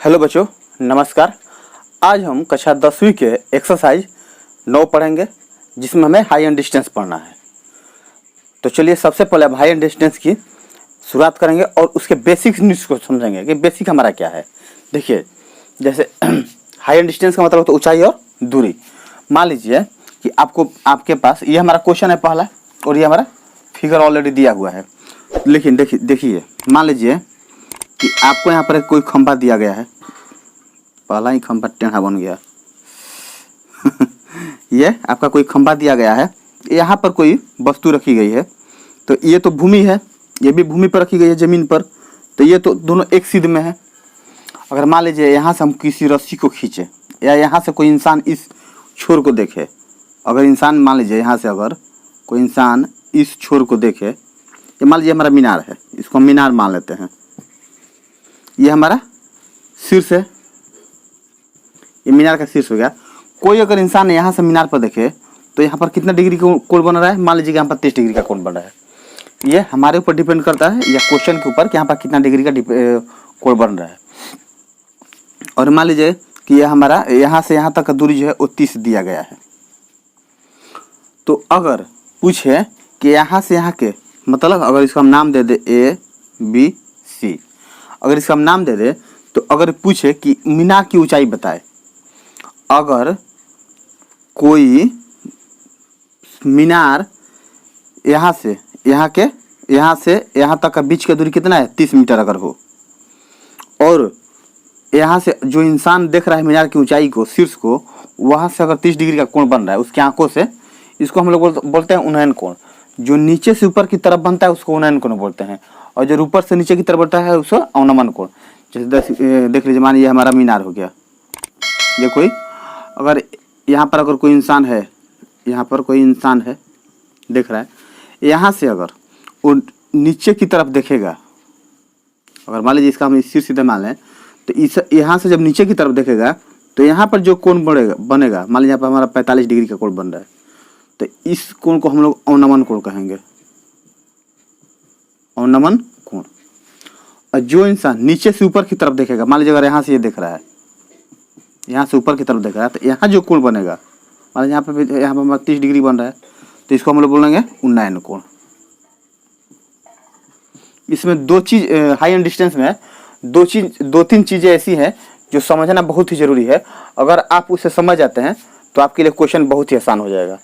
Hello बच्चों, नमस्कार। आज हम कक्षा 10वीं के एक्सरसाइज 9 पढ़ेंगे, जिसमें हमें हाई एंड डिस्टेंस पढ़ना है। तो चलिए सबसे पहले हम हाई एंड डिस्टेंस की शुरुआत करेंगे और उसके बेसिक्स न्यूज़ को समझेंगे कि बेसिक हमारा क्या है। देखिए, जैसे हाई एंड डिस्टेंस का मतलब होता है ऊंचाई और दूरी। मान लीजिए कि आपके पास ये हमारा क्वेश्चन है पहला, और ये हमारा फिगर ऑलरेडी दिया हुआ है। लेकिन देखिए मान लीजिए कि आपको यहाँ पर कोई खंभा दिया गया है, पहला ही खंभा टेढ़ा बन गया। ये आपका कोई खंभा दिया गया है, यहाँ पर कोई वस्तु रखी गई है। तो ये तो भूमि है, ये भी भूमि पर रखी गई है, जमीन पर। तो ये तो दोनों एक सिद्ध में है। अगर मान लीजिए यहाँ से हम किसी रस्सी को खींचे, या यहाँ से कोई इंसान इस छोर को देखे, अगर इंसान मान लीजिए यहाँ से अगर कोई इंसान इस छोर को देखे, ये मान लीजिए हमारा मीनार है, इसको हम मीनार मान लेते हैं। ये हमारा शीर्ष है, ये मीनार का शीर्ष हो गया। कोई अगर इंसान यहाँ से मीनार पर देखे तो यहाँ पर कितना डिग्री का कोण बन रहा है, मान लीजिए कि यहाँ पर 30 डिग्री का कोण बन रहा है। ये हमारे ऊपर डिपेंड करता है या क्वेश्चन के ऊपर कि यहाँ पर कितना डिग्री का कोण बन रहा है। और मान लीजिए कि ये हमारा यहाँ से यहाँ तक का दूरी जो है वो 30 दिया गया है। तो अगर पूछे कि यहाँ से यहाँ के मतलब अगर इसको हम नाम दे दे ABC, अगर इसका हम नाम दे दे तो अगर पूछे कि मीनार की ऊंचाई बताए, अगर कोई मीनार यहाँ से यहाँ तक का बीच का दूरी कितना है, 30 मीटर अगर हो, और यहाँ से जो इंसान देख रहा है मीनार की ऊंचाई को, शीर्ष को, वहाँ से अगर 30 डिग्री का कोण बन रहा है उसकी आंखों से, इसको हम लोग बोलते हैं उन्नयन कोण। जो नीचे से ऊपर की तरफ बनता है उसको उन्नयन कोण बोलते हैं, और जो ऊपर से नीचे की तरफ बनता है उसको अवनमन कोण। जैसे देख लीजिए, मानिए हमारा मीनार हो गया। ये कोई अगर यहाँ पर अगर कोई इंसान है, यहाँ पर कोई इंसान है देख रहा है, यहाँ से अगर वो नीचे की तरफ देखेगा, अगर मान लीजिए इसका हम शीर्ष सीधे मान लें, तो इस यहाँ से जब नीचे की तरफ देखेगा तो यहाँ पर जो कोण बनेगा, मान लीजिए यहाँ पर हमारा 45 डिग्री का कोण बन रहा है, तो इस कोण को हम लोग अवनमन कोण कहेंगे, अवनमन कोण। और जो इंसान नीचे से ऊपर की तरफ देखेगा, मान लीजिए अगर यहाँ से ये देख रहा है, यहाँ से ऊपर की तरफ देख रहा है, तो यहाँ जो कोण बनेगा, मान लीजिए यहाँ पर 30 डिग्री बन रहा है, तो इसको हम लोग बोलेंगे उन्नयन कोण। इसमें दो चीज हाई एंड डिस्टेंस में दो तीन चीजें ऐसी हैं जो समझना बहुत ही जरूरी है। अगर आप उसे समझ जाते हैं तो आपके लिए क्वेश्चन बहुत ही आसान हो जाएगा।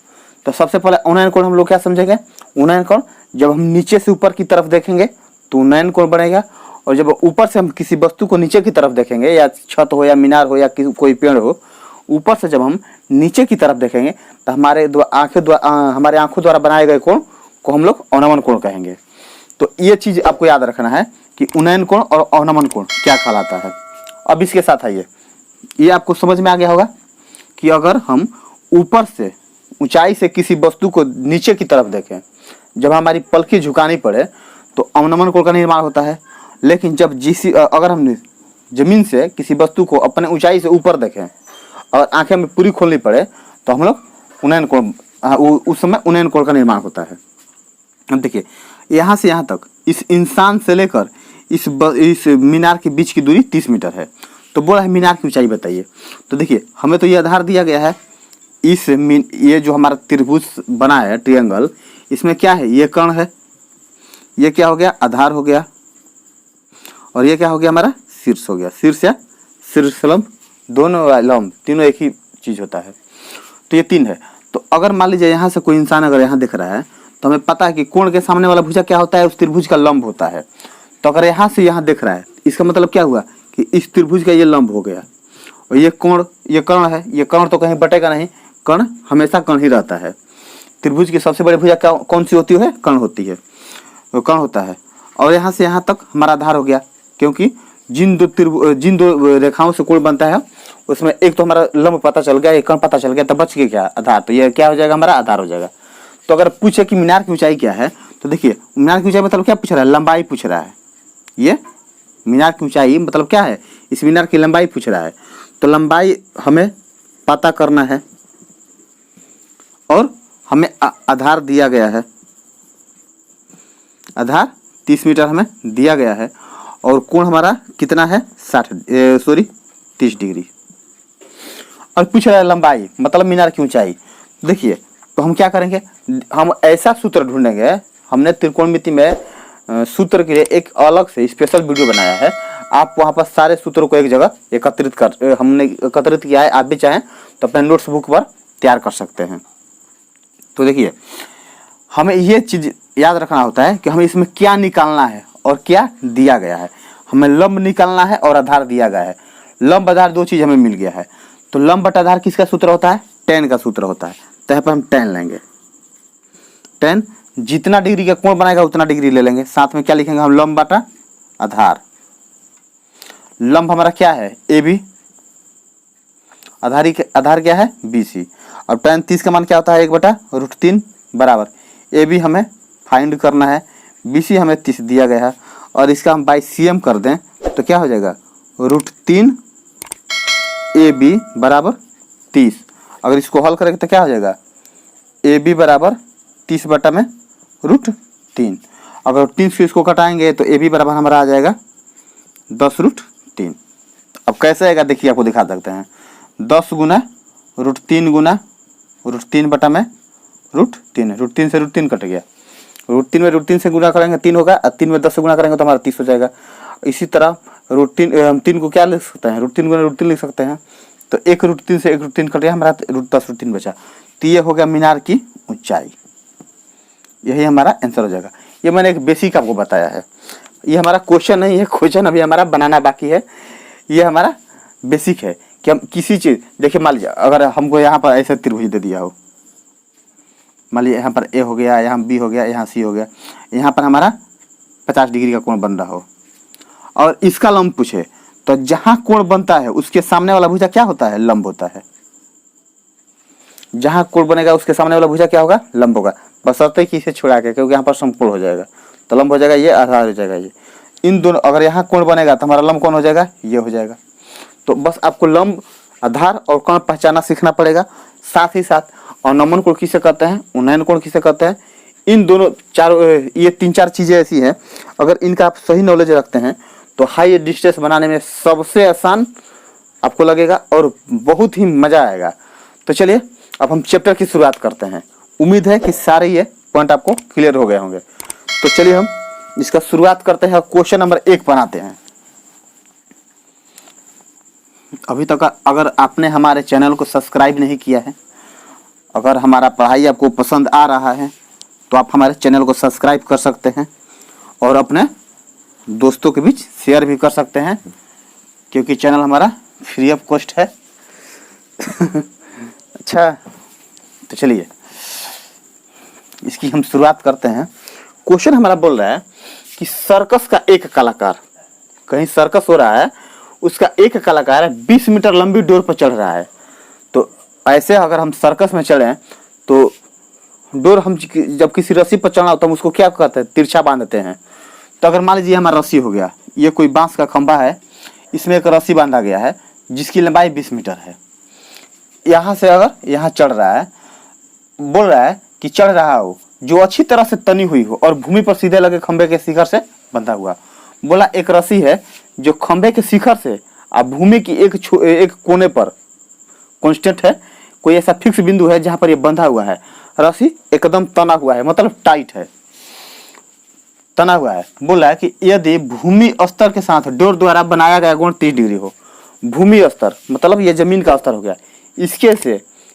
तो सबसे पहले उन्नयन कोण हम लोग क्या समझेंगे। उन्नयन कोण जब हम नीचे से ऊपर की तरफ देखेंगे तो उन्नयन कोण बनेगा, और जब ऊपर से हम किसी वस्तु को नीचे की तरफ देखेंगे, या छत हो या मीनार हो या कोई पेड़ हो, ऊपर से जब हम नीचे की तरफ देखेंगे तो हमारे आंखों द्वारा बनाए गए कोण को हम लोग अवनमन कोण कहेंगे। तो ये चीज आपको याद रखना है कि उन्नयन कोण और अवनमन कोण क्या कहलाता है। अब इसके साथ आइए, ये आपको समझ में आ गया होगा कि अगर हम ऊपर से ऊंचाई से किसी वस्तु को नीचे की तरफ देखें, जब हमारी पलकी झुकानी पड़े तो अवनमन कोण का निर्माण होता है। लेकिन जब अगर हम जमीन से किसी वस्तु को अपने ऊंचाई से ऊपर देखें और आंखें में पूरी खोलनी पड़े तो हम लोग उन्नयन कोण, उस समय उन्नयन कोण का निर्माण होता है। अब देखिए, यहाँ से यहाँ तक इस इंसान से लेकर इस मीनार के बीच की दूरी 30 मीटर है। तो बोला है मीनार की ऊंचाई बताइए। तो देखिए, हमें तो ये आधार दिया गया है, ये जो हमारा त्रिभुज बना है, ट्रायंगल, इसमें क्या है, ये कर्ण है, ये क्या हो गया, आधार हो गया, और ये क्या हो गया, हमारा शीर्ष हो गया। शीर्ष या शीर्ष लंब, दोनों लंब तीनों एक ही चीज होता है। तो ये 3 है। तो अगर मान लीजिए यहाँ से कोई इंसान अगर यहाँ दिख रहा है तो हमें पता है कि कोण के सामने वाला भुजा क्या होता है, उस त्रिभुज का लंब होता है। तो अगर यहाँ से यहाँ दिख रहा है, इसका मतलब क्या हुआ कि इस त्रिभुज का ये लंब हो गया, और ये कोण, ये कर्ण है, ये कर्ण तो कहीं बटेगा नहीं, कर्ण हमेशा कर्ण ही रहता है। त्रिभुज की सबसे बड़ी भुजा कौन सी होती है, कर्ण होती है, कर्ण होता है। और यहाँ से यहाँ तक हमारा आधार हो गया, क्योंकि जिन दो रेखाओं से कोण बनता है उसमें एक तो हमारा लंब पता चल गया, एक कर्ण पता चल गया, तो बच गया क्या, आधार। तो ये क्या हो जाएगा, हमारा आधार हो जाएगा। तो अगर पूछे कि मीनार की ऊंचाई क्या है, तो देखिए मीनार की ऊंचाई मतलब क्या पूछ रहा है, लंबाई पूछ रहा है। ये मीनार की ऊंचाई मतलब क्या है, इस मीनार की लंबाई पूछ रहा है। तो लंबाई हमें पता करना है, और हमें आधार दिया गया है, आधार 30 मीटर हमें दिया गया है। और कोण हमारा कितना है 30 डिग्री। और पूछ रहा है लंबाई मतलब मीनार की ऊंचाई। देखिए तो हम क्या करेंगे, हम ऐसा सूत्र ढूंढेंगे। हमने त्रिकोणमिति में सूत्र के लिए एक अलग से स्पेशल वीडियो बनाया है। आप वहां पर सारे सूत्रों को एक जगह हमने एकत्रित किया है। आप भी चाहें तो अपने नोट्स बुक पर तैयार कर सकते हैं। तो देखिए हमें ये चीज याद रखना होता है कि हमें इसमें क्या निकालना है और क्या दिया गया है। हमें लंब निकालना है और आधार दिया गया है। लंब आधार दो चीज हमें मिल गया है। तो लंब बटा आधार किसका सूत्र होता है, tan का सूत्र होता है। तो यहाँ पर हम tan लेंगे। tan जितना डिग्री का कोण बनाएगा उतना डिग्री ले लेंगे। साथ में क्या लिखेंगे हम, लंब बटा आधार। लंब हमारा क्या है AB, आधार क्या है BC। और tan 30 का मान क्या होता है 1/√3 बराबर AB हमें फाइंड करना है, BC हमें 30 दिया गया है। और इसका हम बाई CM कर दें तो क्या हो जाएगा √3 AB बराबर 30। अगर इसको हल करेंगे तो क्या हो जाएगा AB बराबर 30 बटा में √3। अगर 3 से इसको घटाएंगे तो AB बराबर हमारा आ जाएगा 10√3। अब कैसे आएगा देखिए, आपको दिखा सकते हैं। 10 गुना √3 गुना √3 बटा में √3। √3 से √3 कट गया। √3 में √3 से गुना करेंगे 3 होगा, और 3 में 10 से गुना करेंगे तो हमारा 30 हो जाएगा। इसी तरह हम 3 को क्या लिख सकते हैं, √3 गुना √3 लिख सकते हैं। तो 1 √3 से 1 √3 कट गया, हमारा 10√3 बचा। तो ये हो गया मीनार की ऊंचाई। यही हमारा आंसर हो जाएगा। ये मैंने एक बेसिक आपको बताया है। ये हमारा क्वेश्चन नहीं है, क्वेश्चन अभी हमारा बनाना बाकी है। ये हमारा बेसिक है कि हम किसी चीज, देखिए मान लीजिए अगर हमको यहाँ पर ऐसे त्रिभुज दे दिया हो, मान लीजिए यहाँ पर A हो गया, यहाँ B हो गया, यहाँ C हो गया, यहाँ पर हमारा 50 डिग्री का कोण बन रहा हो और इसका लंब पूछे, तो जहां कोण बनता है उसके सामने वाला भुजा क्या होता है, लंब होता है। जहां कोण बनेगा उसके सामने वाला भुजा क्या होगा, लंब होगा। बशर्ते कि इसे छुड़ा के, क्योंकि यहाँ पर समकोण हो जाएगा तो लंब हो जाएगा ये, आधार हो जाएगा ये। इन दोनों, अगर यहाँ कोण बनेगा तो हमारा लंब कौन हो जाएगा, ये हो जाएगा। तो बस आपको लंब, आधार और कोण पहचानना सीखना पड़ेगा। साथ ही साथ अवनमन कोण किसे कहते हैं, उन्नयन कोण किसे कहते हैं, इन दोनों ये 3-4 चीजें ऐसी हैं, अगर इनका आप सही नॉलेज रखते हैं तो हाई डिस्टेंस बनाने में सबसे आसान आपको लगेगा और बहुत ही मजा आएगा। तो चलिए अब हम चैप्टर की शुरुआत करते हैं। उम्मीद है कि सारे ये पॉइंट आपको क्लियर हो गए होंगे। तो चलिए हम इसका शुरुआत करते हैं और क्वेश्चन नंबर 1 बनाते हैं। अभी तक अगर आपने हमारे चैनल को सब्सक्राइब नहीं किया है, अगर हमारा पढ़ाई आपको पसंद आ रहा है तो आप हमारे चैनल को सब्सक्राइब कर सकते हैं और अपने दोस्तों के बीच शेयर भी कर सकते हैं, क्योंकि चैनल हमारा फ्री ऑफ कॉस्ट है। अच्छा, तो चलिए इसकी हम शुरुआत करते हैं। क्वेश्चन हमारा बोल रहा है कि सर्कस का एक कलाकार, कहीं सर्कस हो रहा है, उसका एक कलाकार 20 मीटर लंबी डोर पर चढ़ रहा है। तो ऐसे अगर हम सर्कस में चढ़े तो डोर, हम जब किसी रस्सी पर चढ़ना हो तो हम उसको क्या कहते हैं, तिरछा बांधते हैं। तो अगर मान लीजिए हमारा रस्सी हो गया, ये कोई बांस का खंभा है, इसमें एक रस्सी बांधा गया है जिसकी लंबाई 20 मीटर है। यहाँ से अगर यहाँ चढ़ रहा है, बोल रहा है कि चढ़ रहा हो जो अच्छी तरह से तनी हुई हो और भूमि पर सीधे लगे खंभे के शिखर से बंधा हुआ। बोला एक रस्सी है जो खंभे के शिखर से और भूमि की एक कोने पर कांस्टेंट है, कोई ऐसा फिक्स बिंदु है जहां पर ये बंधा हुआ है। रस्सी एकदम तना हुआ है, मतलब टाइट है, तना हुआ है। बोला है कि यदि भूमि स्तर के साथ डोर द्वारा बनाया गया कोण 30 डिग्री हो, भूमि स्तर मतलब ये जमीन का स्तर हो गया,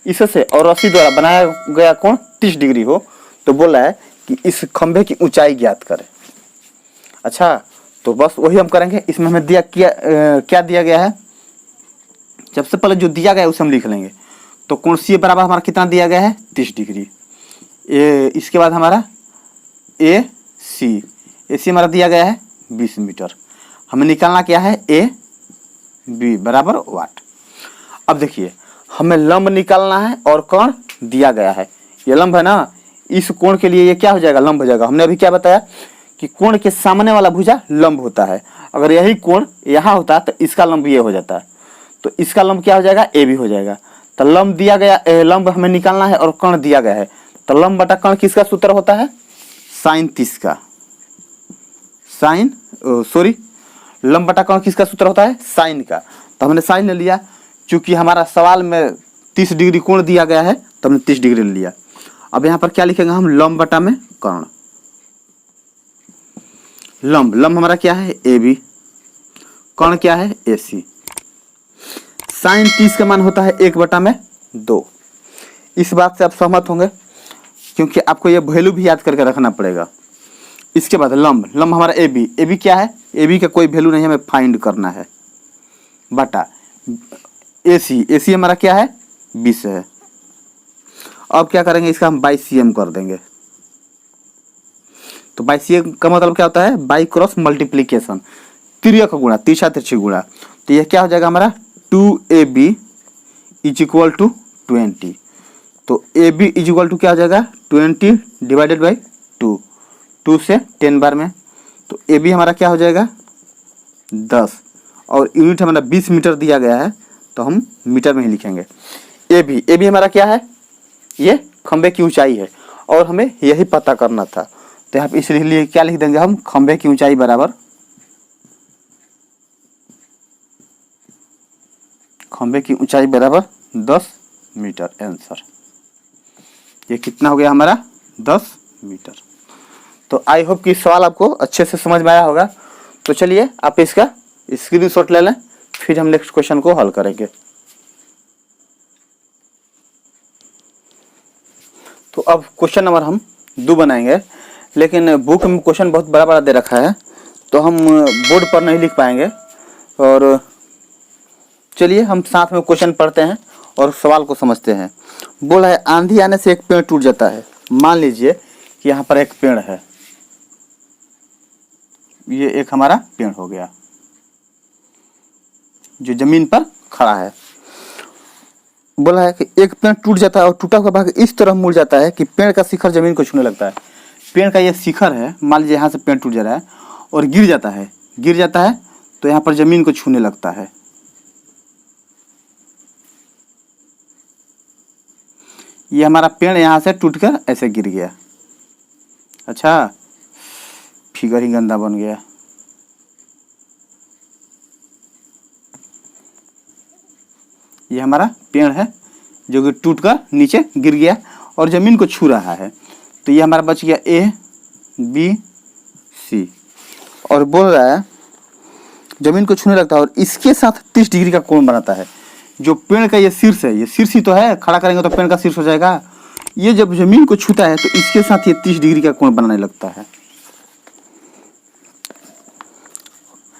इससे और रस्सी द्वारा बनाया गया कोण 30 डिग्री हो, तो बोला है कि इस खंभे की ऊंचाई ज्ञात करें। अच्छा, तो बस वही हम करेंगे। इसमें हमें क्या दिया गया है, सबसे पहले जो दिया गया है उसे हम लिख लेंगे। तो कोण सी बराबर हमारा कितना दिया गया है, 30 डिग्री। इसके बाद हमारा AC हमारा दिया गया है 20 मीटर। हमें निकालना क्या है, AB बराबर वाट। अब देखिए हमें लंब निकालना है और कोण दिया गया है। ये लंब है ना, इस कोण के लिए ये क्या हो जाएगा, लंब हो जाएगा। हमने अभी क्या बताया कि कोण के सामने वाला भुजा लंब होता है। अगर यही कोण यहाँ होता तो इसका लंब ये हो जाता है, तो इसका लंब क्या हो जाएगा, AB हो जाएगा। तो लंब दिया गया, लंब हमें निकालना है और कोण दिया गया है। तो लंब बटा कोण किसका सूत्र होता है, sin 30 का, लंब बटा कर्ण किसका सूत्र होता है? साइन का। तो हमने साइन ले लिया, चूंकि हमारा सवाल में 30 डिग्री कोण दिया गया है तो हमने 30 डिग्री ले लिया। अब यहाँ पर क्या लिखेंगे हम? लंब बटा में कर्ण। लंब हमारा क्या है? ए बी, कर्ण क्या है? ए सी। साइन 30 का मान होता है 1/2। इस बात से आप सहमत होंगे, क्योंकि आपको ये वैल्यू भी याद करके रखना पड़ेगा। इसके बाद लंब हमारा ए बी क्या है? ए बी का कोई वैल्यू नहीं, हमें फाइंड करना है, बटा ए सी हमारा क्या है? 20 है। अब क्या करेंगे? इसका हम 22 cm कर देंगे। तो 22 cm का मतलब क्या होता है? बाई क्रॉस मल्टीप्लीकेशन, तिर्यक गुणा, तिरछा तिरछी गुणा। तो यह क्या हो जाएगा हमारा? 2AB is equal to 20। तो AB इज इक्वल टू क्या हो जाएगा? 20 डिवाइडेड बाई 2, 2 से 10 बार में। तो AB हमारा क्या हो जाएगा? 10, और यूनिट हमारा 20 मीटर दिया गया है, तो हम मीटर में ही लिखेंगे। AB हमारा क्या है? ये खंबे की ऊंचाई है, और हमें यही पता करना था। तो यहाँ पे इसलिए क्या लिख देंगे हम? खंबे की ऊंचाई बराबर, खंबे की ऊंचाई बराबर 10 मीटर। आंसर ये कितना हो गया हमारा? 10 मीटर। तो आई होप कि सवाल आपको अच्छे से समझ में आया होगा। तो चलिए आप इसका स्क्रीनशॉट ले लें, फिर हम नेक्स्ट क्वेश्चन को हल करेंगे। तो अब क्वेश्चन नंबर हम 2 बनाएंगे, लेकिन बुक में क्वेश्चन बहुत बड़ा बड़ा दे रखा है, तो हम बोर्ड पर नहीं लिख पाएंगे। और चलिए हम साथ में क्वेश्चन पढ़ते हैं और सवाल को समझते हैं। बोला है आंधी आने से एक पेड़ टूट जाता है। मान लीजिए कि यहाँ पर एक पेड़ है, ये एक हमारा पेड़ हो गया जो जमीन पर खड़ा है। बोला है कि एक पेड़ टूट जाता है और टूटा हुआ भाग इस तरह मुड़ जाता है कि पेड़ का शिखर जमीन को छूने लगता है। पेड़ का ये शिखर है, मान लीजिए यहाँ से पेड़ टूट जा रहा है और गिर जाता है तो यहाँ पर जमीन को छूने लगता है। ये हमारा पेड़ यहाँ से टूटकर ऐसे गिर गया। अच्छा, फिगर ही गंदा बन गया। ये हमारा पेड़ है जो कि टूटकर नीचे गिर गया और जमीन को छू रहा है। तो ये हमारा बच गया A B C, और बोल रहा है जमीन को छूने लगता है और इसके साथ 30 डिग्री का कोण बनाता है। जो पेड़ का ये शीर्ष है, ये शीर्ष ही तो है, खड़ा करेंगे तो पेड़ का शीर्ष हो जाएगा। ये जब जमीन को छूता है तो इसके साथ ये 30 डिग्री का कोण बनाने लगता है।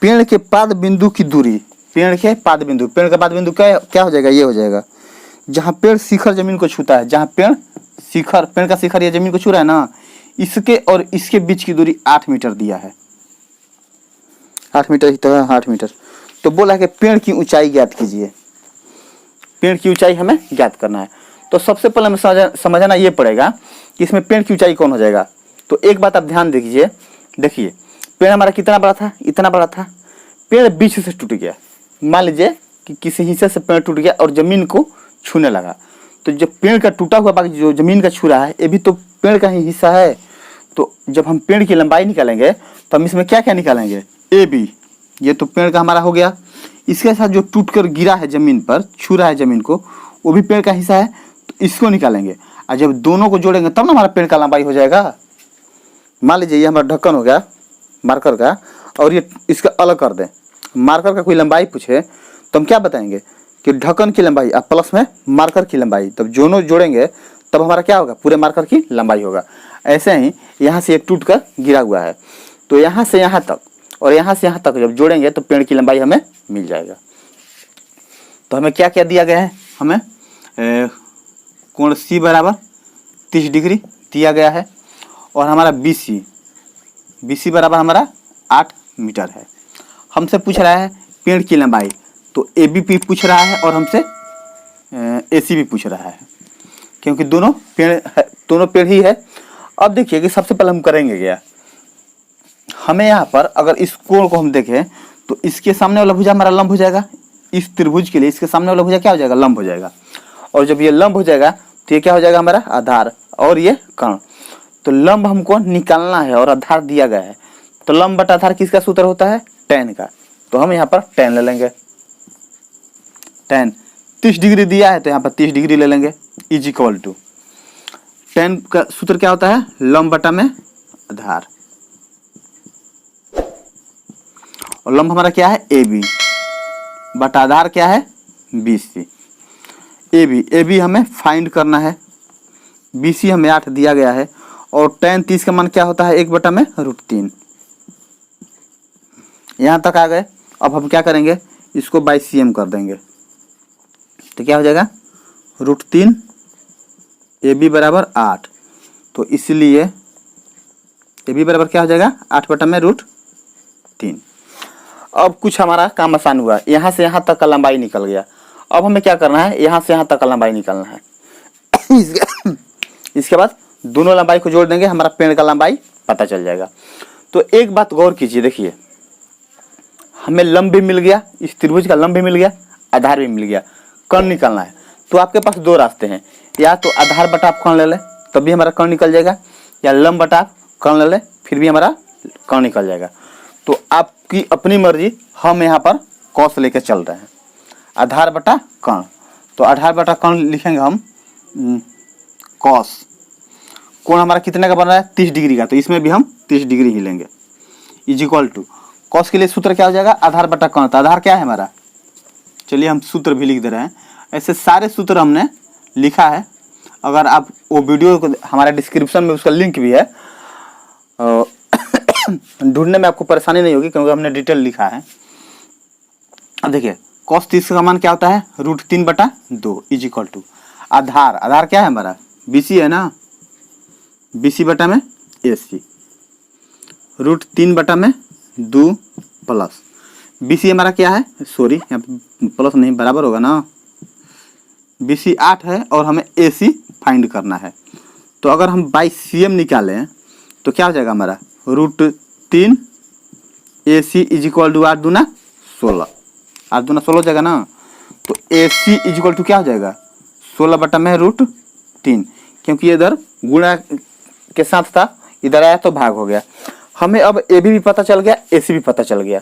पेड़ के पाद बिंदु की दूरी, पेड़ का पाद बिंदु क्या हो जाएगा? ये हो जाएगा जहाँ पेड़ शिखर जमीन को छूता है, जहाँ पेड़ का शिखर ये जमीन को छू रहा है ना, इसके और इसके बीच की दूरी 8 मीटर दिया है। 8 मीटर ही तो है, 8 मीटर। तो बोला है कि पेड़ की ऊंचाई ज्ञात कीजिए। पेड़ की ऊंचाई हमें ज्ञात करना है। तो सबसे पहले हमें समझना ये पड़ेगा कि इसमें पेड़ की ऊंचाई कौन हो जाएगा। तो एक बात आप ध्यान दीजिए, देखिए पेड़ हमारा कितना बड़ा था? इतना बड़ा था। पेड़ बीच से टूट गया। मान लीजिए कि किसी हिस्से से पेड़ टूट गया और जमीन को छूने लगा, तो जब पेड़ का टूटा हुआ भाग जो जमीन का छू रहा है, ये भी तो पेड़ का ही हिस्सा है। तो जब हम पेड़ की लंबाई निकालेंगे तो हम इसमें क्या क्या निकालेंगे? AB, ये तो पेड़ का हमारा हो गया। इसके साथ जो टूट कर गिरा है जमीन पर, छू रहा है जमीन को, वो भी पेड़ का हिस्सा है, तो इसको निकालेंगे। और जब दोनों को जोड़ेंगे तब ना हमारा पेड़ का लंबाई हो जाएगा। मान लीजिए ये हमारा ढक्कन हो गया मार्कर का, और ये इसका अलग कर दें। मार्कर का कोई लंबाई पूछे तो हम क्या बताएंगे कि ढक्कन की लंबाई और प्लस में मार्कर की लंबाई, तब दोनों जोड़ेंगे तब हमारा क्या होगा? पूरे मार्कर की लंबाई होगा। ऐसे ही यहाँ से एक टूट कर गिरा हुआ है, तो यहाँ से यहाँ तक और यहाँ से यहाँ तक जब जोड़ेंगे तो पेड़ की लंबाई हमें मिल जाएगा। तो हमें क्या क्या दिया गया है? हमें कोण C बराबर 30 डिग्री दिया गया है, और हमारा BC बराबर हमारा 8 मीटर है। हमसे पूछ रहा है पेड़ की लंबाई, तो ABP पूछ रहा है और हमसे AC भी पूछ रहा है, क्योंकि दोनों पेड़ ही है। अब देखिए कि सबसे पहले हम करेंगे क्या, हमें यहाँ पर अगर इस कोण को हम देखें तो इसके सामने वाला भुजा हमारा लंब हो जाएगा। इस त्रिभुज के लिए इसके सामने वाला भुजा क्या हो जाएगा? लंब हो जाएगा। और जब ये लंब हो जाएगा तो ये क्या हो जाएगा? हमारा आधार, और ये कर्ण। तो लंब हमको निकालना है और आधार दिया गया है। तो लंब बटा आधार किसका सूत्र होता है? tan का। तो हम यहाँ पर 10 ले लेंगे। 10 30 डिग्री दिया है तो यहाँ पर 30 डिग्री ले लेंगे। इज इक्वल टू 10 का सूत्र क्या होता है, लंब बटा में आधार, और लंब हमारा क्या है ए बी, बटा आधार क्या है BC। ए बी हमें फाइंड करना है, BC हमें 8 दिया गया है, और tan 30 का मान क्या होता है 1 बटा में √3। यहाँ तक आ गए। अब हम क्या करेंगे, इसको बाई CM कर देंगे तो क्या हो जाएगा √3 AB बराबर 8। तो इसलिए AB बराबर क्या हो जाएगा 8 बटा में √3। अब कुछ हमारा काम आसान हुआ, यहाँ से यहाँ तक का लंबाई निकल गया। अब हमें क्या करना है, यहाँ से यहाँ तक का लंबाई निकालना है। इसके बाद दोनों लंबाई को जोड़ देंगे, हमारा पेड़ का लंबाई पता चल जाएगा। तो एक बात गौर कीजिए, देखिए हमें लंब भी मिल गया, इस त्रिभुज का लंब भी मिल गया, आधार भी मिल गया, कर्ण निकालना है। तो आपके पास दो रास्ते हैं, या तो आधार बटा आप कर्ण ले लें तब भी हमारा कर्ण निकल जाएगा, या लंब बटा आप कर्ण ले लें फिर भी हमारा कर्ण निकल जाएगा। तो आपकी अपनी मर्जी, हम यहाँ पर कॉस लेके चल रहे हैं, आधार बटा कर्ण। तो आधार बटा कर्ण लिखेंगे हम कॉस, कोण हमारा कितने का बन रहा है 30 डिग्री का, तो इसमें भी हम 30 डिग्री ही लेंगे। इज इक्वल टू कॉस के लिए सूत्र क्या हो जाएगा आधार बटा कर्ण, तो आधार क्या है हमारा, चलिए हम सूत्र भी लिख दे रहे हैं। ऐसे सारे सूत्र हमने लिखा है, अगर आप वो वीडियो को हमारे डिस्क्रिप्शन में उसका लिंक भी है, ढूंढने में आपको परेशानी नहीं होगी क्योंकि हमने डिटेल लिखा है। अब देखिए कॉस 30 का मान क्या होता है √3 बटा 2 इज इक्वल टू आधार, आधार क्या है हमारा BC है ना, BC बटा में AC, √3 बटा में 2 प्लस BC हमारा क्या है, सॉरी यहाँ प्लस नहीं बराबर होगा ना, BC 8 है और हमें AC फाइंड करना है। तो अगर हम बाई CM निकालें तो क्या हो जाएगा हमारा √3 AC इज इक्वल टू 8 दूना 16, 8 दूना 16 हो जाएगा ना। तो AC इज इक्वल टू क्या हो जाएगा 16 बटा में √3, क्योंकि इधर गुणा के साथ था, इधर आया तो भाग हो गया। हमें अब AB भी पता चल गया, AC भी पता चल गया।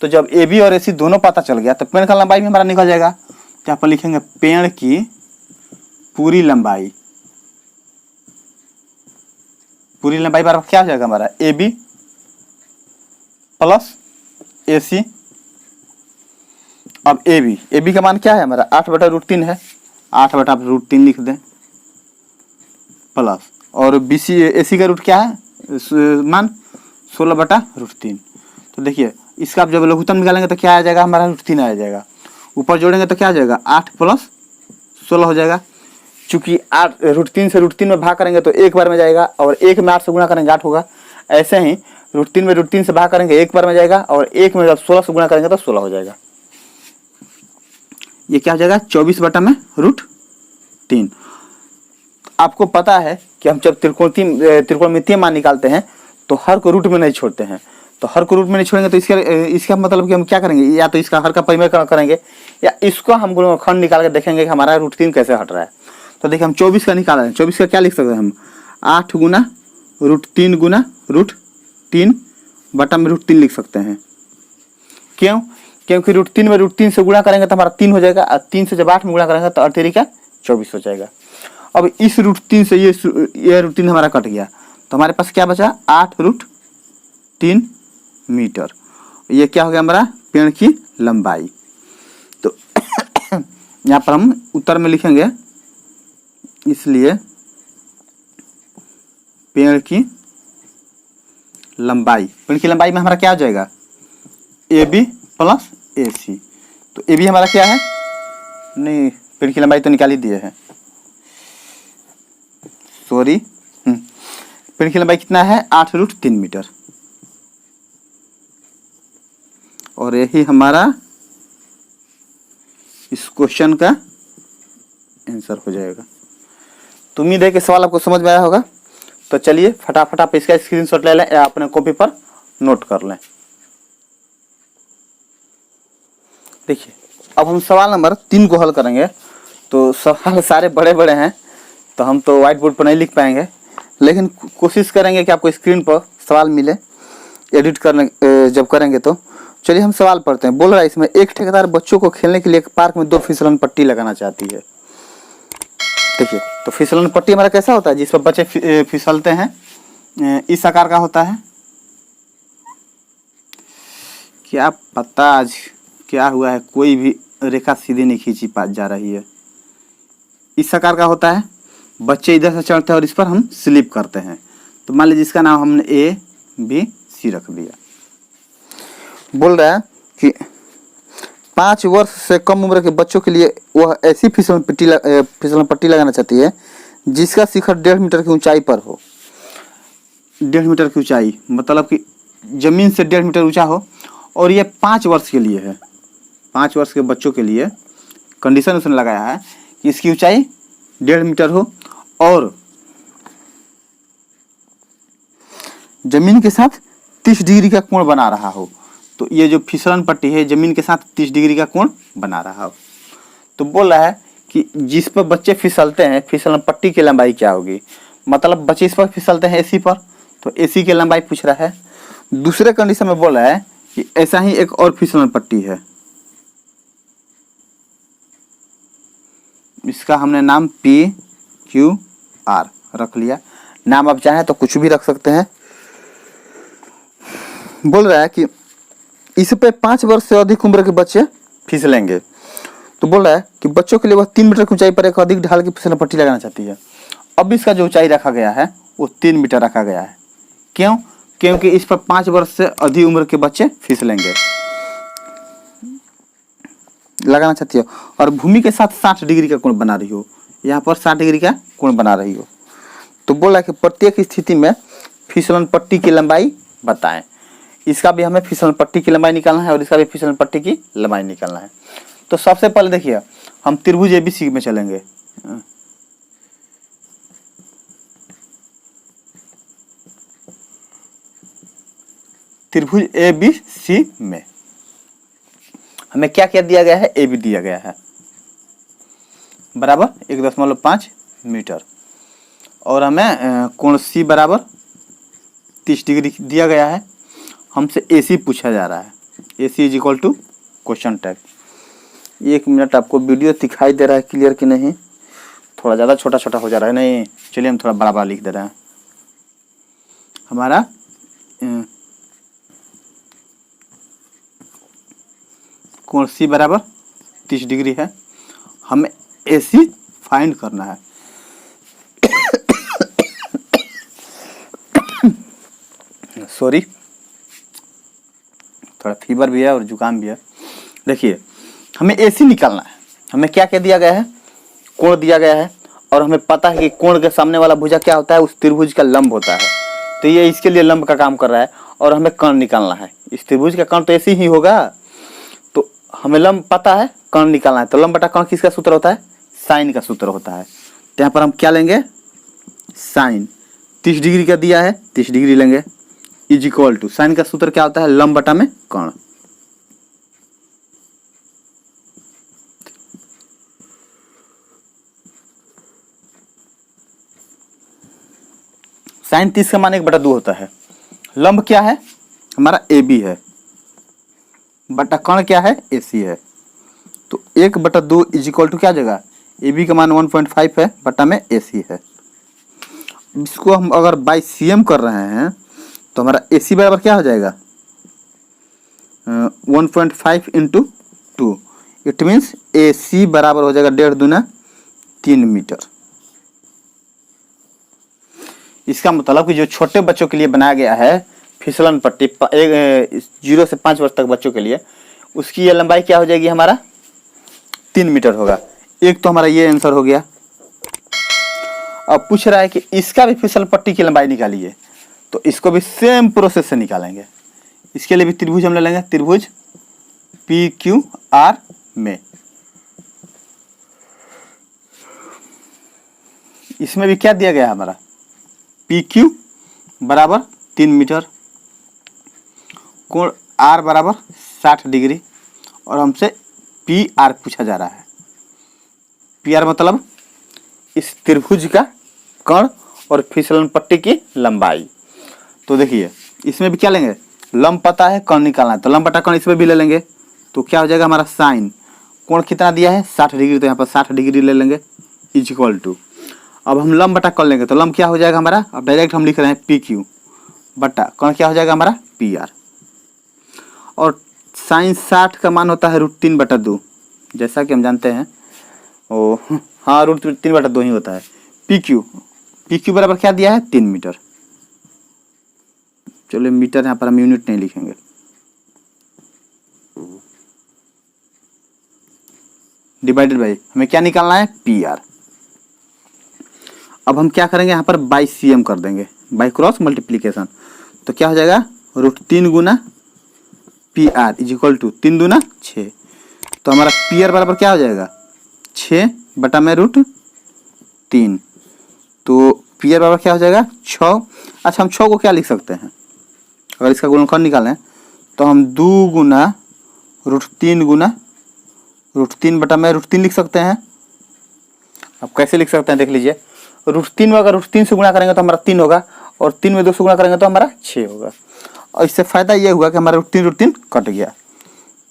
तो जब AB और AC दोनों पता चल गया तो पेड़ का लंबाई भी हमारा निकल जाएगा। तो यहाँ पर लिखेंगे पेड़ की पूरी लंबाई, पूरी लंबाई बराबर क्या हो जाएगा हमारा AB प्लस AC। अब AB का मान क्या है हमारा 8 बटा √3 है, 8 बटा √3 लिख दें प्लस, और AC का रूट क्या है मान 16 बटा √3। तो देखिए इसका आप जब लघुत्तम निकालेंगे तो क्या आ जाएगा हमारा √3 आ जाएगा, ऊपर जोड़ेंगे तो क्या आ जाएगा 8 प्लस 16 हो जाएगा। चूंकि 8 √3 से √3 में भाग करेंगे तो एक बार में जाएगा, और 1 में 8 से गुणा करेंगे 8 होगा। ऐसे ही √3 में √3 से भाग करेंगे एक बार में जाएगा, और 1 में जब 16 से गुणा करेंगे तो 16 हो जाएगा। ये क्या हो जाएगा 24 बटा में √3। आपको पता है कि हम जब त्रिकोणमितीय मान निकालते हैं तो हर को रूट में नहीं छोड़ते हैं, तो हर को रूट में नहीं छोड़ेंगे तो इसका मतलब कि हम क्या करेंगे, या तो इसका हर का परिमेय करेंगे, या इसको हम खंड निकाल के देखेंगे कि हमारा √3 कैसे हट रहा है। तो देखिए हम 24 का निकाल रहे हैं, 24 का क्या लिख सकते हैं हम 8 गुना √3 गुना √3 बटा में √3 लिख सकते हैं। क्यों, क्योंकि √3 में √3 से गुणा करेंगे तो हमारा 3 हो जाएगा, और 3 से जब 8 में गुणा करेंगे तो 8 का 24 हो जाएगा। अब इस √3 से ये √3 हमारा कट गया, तो हमारे पास क्या बचा 8√3 मीटर। ये क्या हो गया हमारा पेड़ की लंबाई। तो यहाँ पर हम उत्तर में लिखेंगे, इसलिए पेड़ की लंबाई, पेड़ की लंबाई में हमारा क्या हो जाएगा AB प्लस AC। तो AB हमारा क्या है, नहीं पेड़ की लंबाई तो निकाल ही दिए हैं, सॉरी पेड़ की लंबाई कितना है 8√3 मीटर, और यही हमारा इस क्वेश्चन का आंसर हो जाएगा। तो उम्मीद है कि सवाल आपको समझ में आया होगा। तो चलिए फटाफट आप इसका स्क्रीनशॉट ले लें या अपने कॉपी पर नोट कर लें। देखिए अब हम सवाल नंबर 3 को हल करेंगे। तो सवाल सारे बड़े बड़े हैं तो हम तो व्हाइट बोर्ड पर नहीं लिख पाएंगे, लेकिन कोशिश करेंगे कि आपको स्क्रीन पर सवाल मिले एडिट करने जब करेंगे तो चलिए हम सवाल पढ़ते हैं। बोल रहा है इसमें, एक ठेकेदार बच्चों को खेलने के लिए एक पार्क में 2 फिसलन पट्टी लगाना चाहती है। देखिए, तो फिसलन पट्टी हमारा कैसा होता है, जिस पर बच्चे फिसलते हैं, इस आकार का होता है। क्या पता आज क्या हुआ है, कोई भी रेखा सीधी नहीं खींची जा रही है। इस आकार का होता है, बच्चे इधर से चढ़ते हैं और इस पर हम स्लिप करते हैं। तो मान लीजिए इसका नाम हमने ए बी सी रख दिया। बोल रहा है कि 5 वर्ष से कम उम्र के बच्चों के लिए वह ऐसी फिसलन पट्टी लगाना चाहती है जिसका शिखर 1.5 मीटर की ऊंचाई पर हो। 1.5 मीटर की ऊंचाई मतलब कि जमीन से 1.5 मीटर ऊंचा हो, और ये 5 वर्ष के लिए है। 5 वर्ष के बच्चों के लिए कंडीशन उसने लगाया है कि इसकी ऊंचाई 1.5 मीटर हो और जमीन के साथ 30 डिग्री का कोण बना रहा हो। तो ये जो फिसलन पट्टी है जमीन के साथ 30 डिग्री का कोण बना रहा हो। तो बोल रहा है कि जिस पर बच्चे फिसलते हैं, फिसलन पट्टी की लंबाई क्या होगी। मतलब बच्चे इस पर फिसलते हैं एसी पर, तो एसी की लंबाई पूछ रहा है। दूसरे कंडीशन में बोल रहा है कि ऐसा ही एक और फिसलन पट्टी है, इसका हमने नाम PQR रख लिया। नाम आप चाहें तो कुछ भी रख सकते हैं। बोल रहा है कि इस पे 5 वर्ष से अधिक उम्र के बच्चे फिसलेंगे। तो बोल रहा है कि बच्चों के लिए वह 3 मीटर की ऊंचाई पर एक अधिक ढाल की फिसलन पट्टी लगाना चाहती है। अब इसका जो ऊंचाई रखा गया है वो 3 मीटर रखा गया है। क्यों? क्योंकि इस पर 5 वर्ष से अधिक उम्र के बच्चे फिसलेंगे, लगाना चाहती हो, और भूमि के साथ 60 डिग्री का कोण बना रही हो। यहाँ पर 60 डिग्री का कोण बना रही हो। तो बोल रहा है कि प्रत्येक स्थिति में फिसलन पट्टी की लंबाई बताएं। इसका भी हमें फिसलन पट्टी की लंबाई निकालना है और इसका भी फिसलन पट्टी की लंबाई निकालना है। तो सबसे पहले देखिए, हम त्रिभुज ABC में चलेंगे। त्रिभुज ABC में हमें क्या क्या दिया गया है, AB दिया गया है बराबर 1.5 मीटर, और हमें कोण C बराबर 30 डिग्री दिया गया है। हमसे AC पूछा जा रहा है। AC is equal to question tag. 1 minute, आपको वीडियो दिखाई दे रहा है क्लियर कि नहीं? थोड़ा ज़्यादा छोटा छोटा हो जा रहा है। नहीं, चलिए हम थोड़ा बड़ा बड़ा लिख दे रहे हैं। हमारा कोण C बराबर 30 डिग्री है। हमें AC फाइंड करना है। सॉरी, थोड़ा फीवर भी है और जुकाम भी है। देखिए, हमें AC निकालना है। हमें क्या क्या दिया गया है, कोण दिया गया है, और हमें पता है कि कोण के सामने वाला भुजा क्या होता है, उस त्रिभुज का लंब होता है। तो ये इसके लिए लंब का काम कर रहा है, और हमें कर्ण निकालना है। इस त्रिभुज का कर्ण तो ऐसे ही होगा। तो हमें लंब पता है, कर्ण निकालना है। तो लंब बटा कर्ण किसका सूत्र होता है, साइन का सूत्र होता है। तो यहाँ पर हम क्या लेंगे, साइन। 30 डिग्री का दिया है, 30 डिग्री लेंगे, इज इक्वल टू साइन का सूत्र क्या होता है, लंब बटा में कर्ण। साइन 30 का मान 1/2 होता है। लंब क्या है हमारा, AB है, बटा कर्ण क्या है, AC है। तो 1/2 इज इक्वल टू क्या जगह, AB का मान 1.5 है, बटा में AC है। इसको हम अगर बाई CM कर रहे हैं तो हमारा AC बराबर क्या हो जाएगा, 1.5 इंटू 2। इट मीन्स AC बराबर हो जाएगा 1.5 दूना 3 मीटर। इसका मतलब कि जो छोटे बच्चों के लिए बनाया गया है फिसलन पट्टी 0 से 5 वर्ष तक बच्चों के लिए, उसकी ये लंबाई क्या हो जाएगी, हमारा 3 मीटर होगा। एक तो हमारा ये आंसर हो गया। अब पूछ रहा है कि इसका भी फिसल पट्टी की लंबाई निकालिए। तो इसको भी सेम प्रोसेस से निकालेंगे। इसके लिए भी त्रिभुज हम ले लेंगे, त्रिभुज PQR में। इसमें भी क्या दिया गया है हमारा, PQ बराबर 3 मीटर, कोण R बराबर 60 डिग्री, और हमसे PR पूछा जा रहा है। PR मतलब इस त्रिभुज का कर्ण और फिसलन पट्टी की लंबाई। तो देखिए, इसमें भी क्या लेंगे, लंब पता है, कोण निकालना है, तो लंब बटा कोण इसमें भी ले लेंगे। तो क्या हो जाएगा हमारा साइन, कोण कितना दिया है 60 डिग्री, तो यहाँ पर 60 डिग्री ले लेंगे इज इक्वल टू। अब हम लंब बटा कोण लेंगे, तो लंब क्या हो जाएगा हमारा, अब डायरेक्ट हम लिख रहे हैं पी क्यू बटा कोण क्या हो जाएगा हमारा पी आर। और साइन 60 का मान होता है √3/2, जैसा कि हम जानते हैं ओ हाँ √3/2 ही होता है। पी क्यू बराबर क्या दिया है 3 मीटर। चलो मीटर यहाँ पर हम यूनिट नहीं लिखेंगे। डिवाइडेड बाई हमें क्या निकालना है पी आर। अब हम क्या करेंगे यहाँ पर बाई सीएम कर देंगे, बाई क्रॉस मल्टीप्लीकेशन। तो क्या हो जाएगा √3 गुना P R is equal to 3 दूना 6। तो हमारा पी आर बराबर क्या हो जाएगा 6 बटा में √3। तो पी आर बराबर क्या हो जाएगा 6। अच्छा हम 6 को क्या लिख सकते हैं, अगर इसका गुणनखंड निकालें तो हम 2 गुना √3 गुना √3 बटा में √3 लिख सकते हैं। अब कैसे लिख सकते हैं देख लीजिए, √3 में अगर √3 से गुणा करेंगे तो हमारा 3 होगा, और 3 में 2 से गुणा करेंगे तो हमारा 6 होगा। और इससे फायदा ये हुआ कि हमारा √3 कट गया।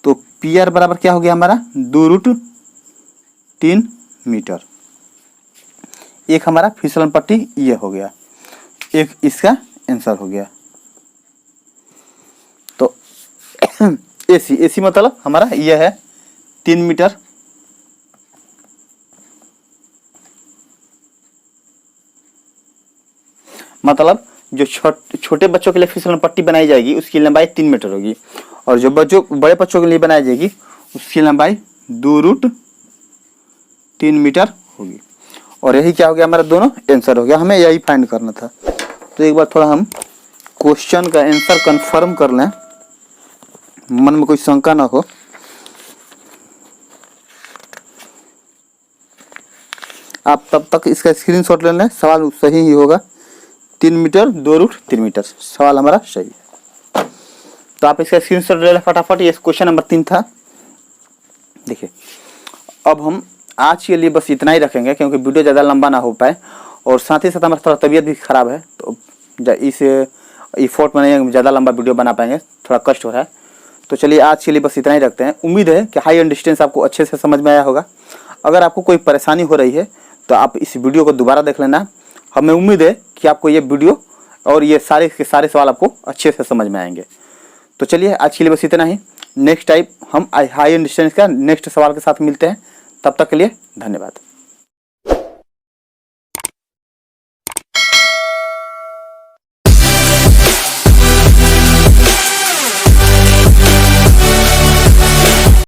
तो पी आर बराबर क्या हो गया हमारा 2√3 मीटर। एक हमारा फिसलन पट्टी ये हो गया, एक इसका आंसर हो गया। तो एसी मतलब हमारा ये है 3 मीटर। मतलब जो छोटे बच्चों के लिए फिसलन पट्टी बनाई जाएगी उसकी लंबाई 3 मीटर होगी, और जो बड़े बच्चों के लिए बनाई जाएगी उसकी लंबाई 2√3 मीटर होगी। और यही क्या हो गया हमारा दोनों आंसर हो गया, हमें यही फाइंड करना था। तो एक बार थोड़ा हम क्वेश्चन का आंसर कंफर्म कर लें, मन में कोई शंका ना हो। आप तब तक इसका स्क्रीनशॉट ले लें, सवाल सही ही होगा। 3 मीटर 2√3 मीटर सवाल हमारा सही है। तो आप इसका स्क्रीनशॉट ले लें फटाफट। ये क्वेश्चन नंबर 3 था। देखिए अब हम आज के लिए बस इतना ही रखेंगे, क्योंकि वीडियो ज़्यादा लंबा ना हो पाए, और साथ ही साथ हमारा थोड़ा तबीयत भी खराब है, तो इस इफोर्ट में नहीं ज़्यादा लंबा वीडियो बना पाएंगे, थोड़ा कष्ट हो रहा है। तो चलिए आज के लिए बस इतना ही रखते हैं। उम्मीद है कि हाई एंड डिस्टेंस आपको अच्छे से समझ में आया होगा। अगर आपको कोई परेशानी हो रही है तो आप इस वीडियो को दोबारा देख लेना। हमें उम्मीद है कि आपको ये वीडियो और ये सारे के सारे सवाल आपको अच्छे से समझ में आएंगे। तो चलिए आज के लिए बस इतना ही। नेक्स्ट टाइम हम हाई एंड डिस्टेंस का नेक्स्ट सवाल के साथ मिलते हैं। तब तक के लिए धन्यवाद।